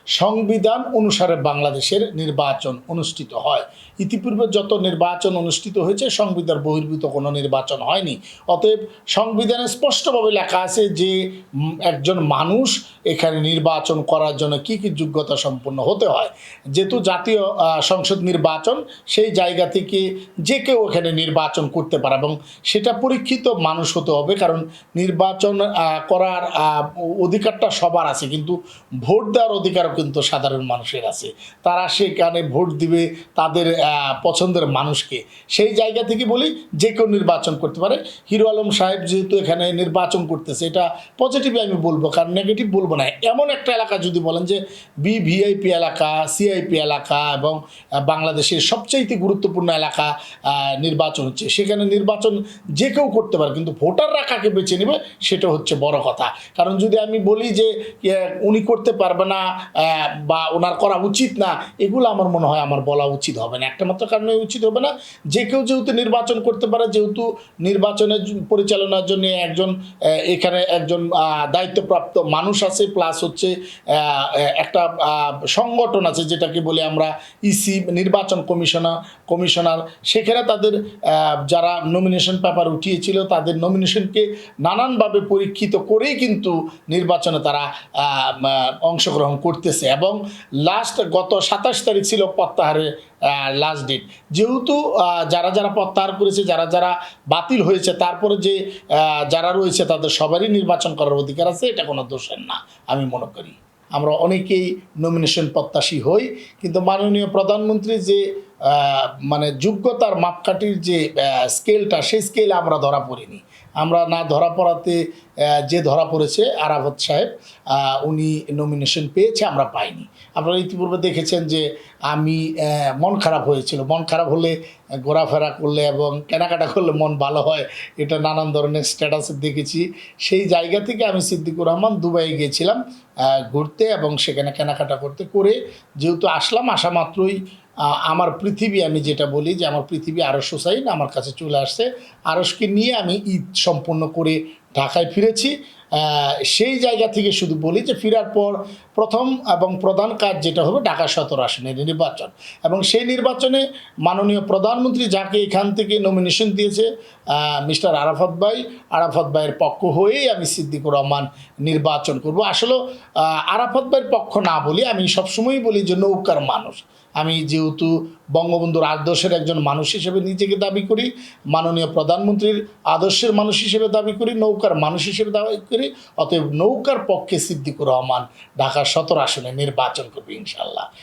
সংবিধান অনুসারে বাংলাদেশের নির্বাচন অনুষ্ঠিত হয়। ইতিপূর্বে যত নির্বাচন অনুষ্ঠিত হয়েছে সংবিধান বহির্ভূত কোনো নির্বাচন হয়নি। অতএব সংবিধানে স্পষ্টভাবে লেখা আছে যে একজন মানুষ এখানে নির্বাচন করার জন্য কি কি যোগ্যতা সম্পন্ন হতে হয়। যেহেতু জাতীয় সংসদ নির্বাচন, সেই জায়গা থেকে যে কেউ এখানে নির্বাচন করতে পারে এবং সেটা পরীক্ষিত মানুষ হতে হবে। কারণ নির্বাচন করার অধিকারটা সবার আছে, কিন্তু ভোট দেওয়ার অধিকারও কিন্তু সাধারণ মানুষের আছে। তারা সেখানে ভোট দিবে তাদের পছন্দের মানুষকে। সেই জায়গা থেকে বলি যে কেউ নির্বাচন করতে পারে। হিরো আলম সাহেব যেহেতু এখানে নির্বাচন করতেছে, এটা পজিটিভ আমি বলবো, কারণ নেগেটিভ বলবো না। এমন একটা এলাকা যদি বলেন যে ভিআইপি এলাকা, সিআইপি এলাকা এবং বাংলাদেশের সবচাইতে গুরুত্বপূর্ণ এলাকা নির্বাচন হচ্ছে, সেখানে নির্বাচন যে কেউ করতে পারে, কিন্তু ভোটাররা কাকে বেছে নেবে সেটা হচ্ছে বড় কথা। কারণ যদি আমি বলি যে উনি করতে পারবে না বা ওনার করা উচিত না, এগুলো আমার মনে হয় আমার বলা উচিত হবে না। একটা মাত্র কারণে উচিত হবে না, যে কেউ যেহেতু নির্বাচন করতে পারে, যেহেতু নির্বাচনের পরিচালনার জন্য এখানে একজন দায়িত্বপ্রাপ্ত মানুষ আছে, প্লাস হচ্ছে একটা সংগঠন আছে যেটাকে বলি আমরা ইসি, নির্বাচন কমিশনার। সেখানে তাদের যারা নমিনেশন পেপার উঠিয়েছিল তাদের নমিনেশনকে নানানভাবে পরীক্ষিত করেই কিন্তু নির্বাচনে তারা অংশগ্রহণ করতেছে। এবং গত 27 তারিখ ছিল প্রত্যাহারের লাস্ট ডেট। যেহেতু যারা প্রত্যাহার করেছে, যারা বাতিল হয়েছে, তারপরে যে যারা রয়েছে তাদের সবারই নির্বাচন করার অধিকার আছে, এটা কোনো দোষের না আমি মনে করি। আমরা অনেকেই নমিনেশন প্রত্যাশী হই, কিন্তু মাননীয় প্রধানমন্ত্রী যে মানে যোগ্যতার মাপকাঠির যে স্কেলটা, সেই স্কেলে আমরা ধরা পড়িনি। আমরা না ধরা পড়াতে যে ধরা পড়েছে আরাফাত সাহেব, উনি নমিনেশন পেয়েছে, আমরা পাইনি। আপনারা ইতিপূর্বে দেখেছেন যে আমি মন খারাপ হয়েছিল। মন খারাপ হলে ঘোরাফেরা করলে এবং কেনাকাটা করলে মন ভালো হয়, এটা নানান ধরনের স্ট্যাটাসে দেখেছি। সেই জায়গা থেকে আমি সিদ্দিকুর রহমান দুবাই গিয়েছিলাম ঘুরতে এবং সেখানে কেনাকাটা করে যেহেতু আসা মাত্রই আমার পৃথিবী, আমি যেটা বলি যে আমার পৃথিবী আরশ হোসাইন আমার কাছে চলে আসছে। আরশকে নিয়ে আমি ঈদ সম্পন্ন করে ঢাকায় ফিরেছি। সেই জায়গা থেকে শুধু বলি যে ফেরার পর প্রথম এবং প্রধান কাজ যেটা হবে ঢাকা 17 আসনের নির্বাচন, এবং সেই নির্বাচনে মাননীয় প্রধানমন্ত্রী যাকে এখান থেকে নমিনেশন দিয়েছে মিস্টার আরাফাত ভাইয়ের পক্ষ হয়েই আমি সিদ্দিকুর রহমান নির্বাচন করব। আসলে আরাফাত ভাইয়ের পক্ষ না বলি, আমি সবসময়ই বলি যে নৌকার মানুষ। আমি যেহেতু বঙ্গবন্ধুর আদর্শের একজন মানুষ হিসেবে নিজেকে দাবি করি, মাননীয় প্রধানমন্ত্রীর আদর্শের মানুষ হিসেবে দাবি করি, নৌকার মানুষ হিসেবে দাবি করি। অতএব নৌকার পক্ষে সিদ্দিকুর রহমান ঢাকা 17 আসনে নির্বাচন করবে ইনশাআল্লাহ।